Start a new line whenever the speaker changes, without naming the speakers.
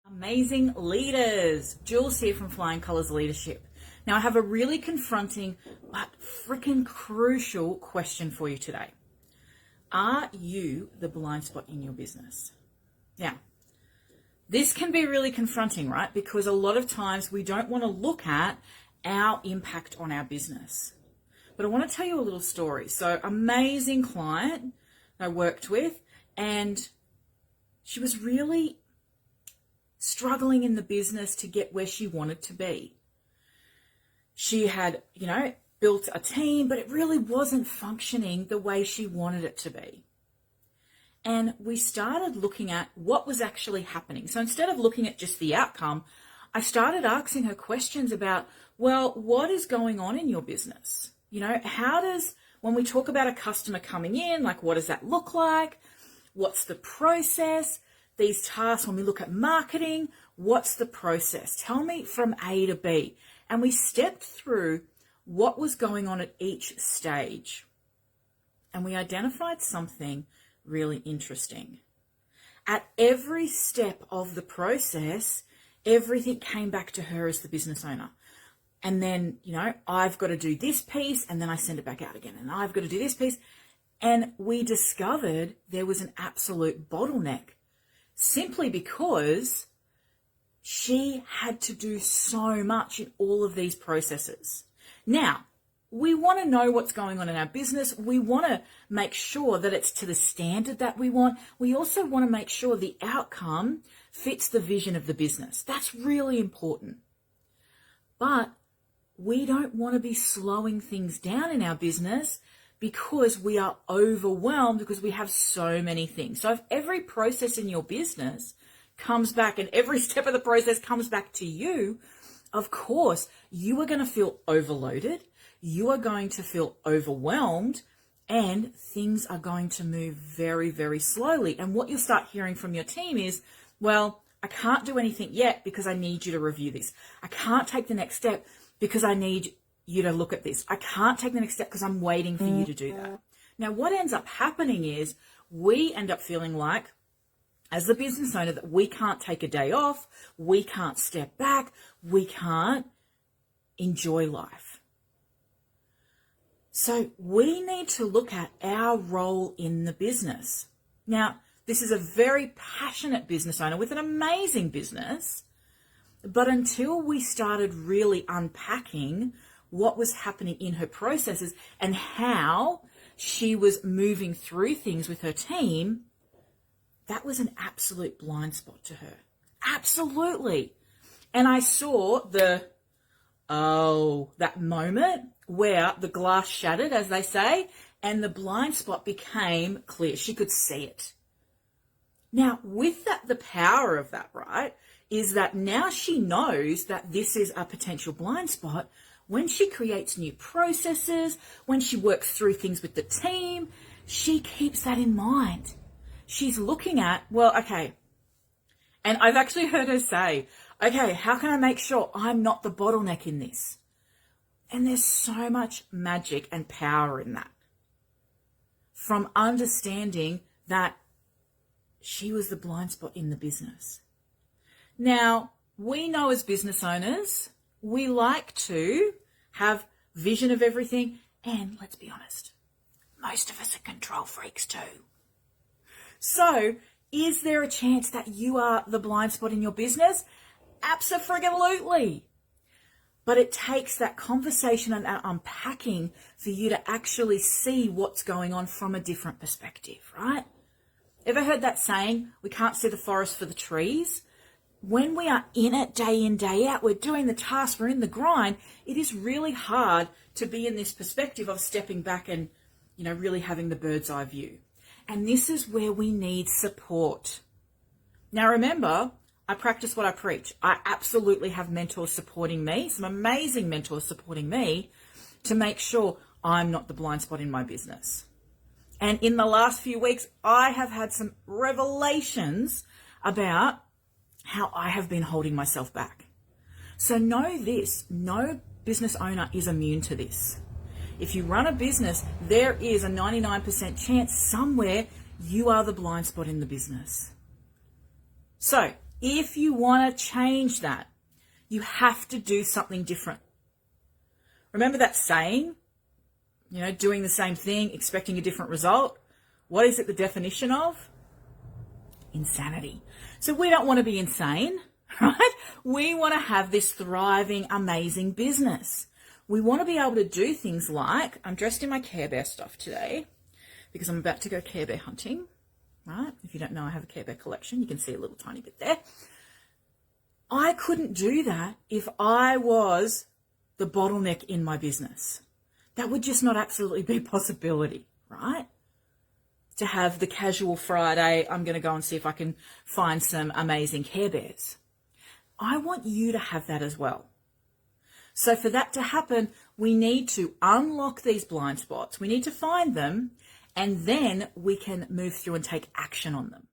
Amazing leaders. Jules here from Flying Colours Leadership. Now I have a really confronting but freaking crucial question for you today. Are you the blind spot in your business? Now, this can be really confronting, right? Because a lot of times we don't want to look at our impact on our business. But I want to tell you a little story. So, amazing client I worked with, and she was really struggling in the business to get where she wanted to be. She had, built a team, but it really wasn't functioning the way she wanted it to be. And we started looking at what was actually happening. So instead of looking at just the outcome, I started asking her questions about, well, what is going on in your business? When we talk about a customer coming in, like what does that look like? What's the process? These tasks, when we look at marketing, what's the process? Tell me from A to B. And we stepped through what was going on at each stage. And we identified something really interesting. At every step of the process, everything came back to her as the business owner. And then, I've got to do this piece, and then I send it back out again. And I've got to do this piece. And we discovered there was an absolute bottleneck simply because she had to do so much in all of these processes. Now, we want to know what's going on in our business. We want to make sure that it's to the standard that we want. We also want to make sure the outcome fits the vision of the business. That's really important. But we don't want to be slowing things down in our business because we are overwhelmed because we have so many things. So if every process in your business comes back and every step of the process comes back to you, of course, you are going to feel overloaded. You are going to feel overwhelmed, and things are going to move very, very slowly. And what you'll start hearing from your team is, well, I can't do anything yet because I need you to review this. I can't take the next step because I need you to look at this. I can't take the next step because I'm waiting for you to do that. Now, what ends up happening is we end up feeling like, as the business owner, that we can't take a day off, we can't step back, we can't enjoy life. So we need to look at our role in the business. Now, this is a very passionate business owner with an amazing business, but until we started really unpacking what was happening in her processes and how she was moving through things with her team, that was an absolute blind spot to her. Absolutely. And I saw that moment where the glass shattered, as they say, and the blind spot became clear. She could see it. Now, with that, the power of that, right, is that now she knows that this is a potential blind spot. When she creates new processes, when she works through things with the team, she keeps that in mind. She's looking at, and I've actually heard her say, okay, how can I make sure I'm not the bottleneck in this? And there's so much magic and power in that. From understanding that she was the blind spot in the business. Now, we know as business owners, we like to have vision of everything. And let's be honest, most of us are control freaks too. So, is there a chance that you are the blind spot in your business? Absolutely. But it takes that conversation and that unpacking for you to actually see what's going on from a different perspective, right? Ever heard that saying, we can't see the forest for the trees? When we are in it day in, day out, we're doing the task, we're in the grind, it is really hard to be in this perspective of stepping back and, really having the bird's eye view. And this is where we need support. Now remember, I practice what I preach. I absolutely have mentors supporting me, some amazing mentors supporting me to make sure I'm not the blind spot in my business. And in the last few weeks, I have had some revelations about how I have been holding myself back. So know this, no business owner is immune to this. If you run a business, there is a 99% chance somewhere you are the blind spot in the business. So If you want to change that, you have to do something different. Remember that saying, doing the same thing, expecting a different result? What is it the definition of? Insanity. So we don't want to be insane, right? We want to have this thriving, amazing business. We want to be able to do things like, I'm dressed in my Care Bear stuff today because I'm about to go Care Bear hunting, right? If you don't know, I have a Care Bear collection. You can see a little tiny bit there. I couldn't do that if I was the bottleneck in my business. That would just not absolutely be a possibility, right? To have the casual Friday, I'm going to go and see if I can find some amazing Care Bears. I want you to have that as well. So for that to happen, we need to unlock these blind spots. We need to find them, and then we can move through and take action on them.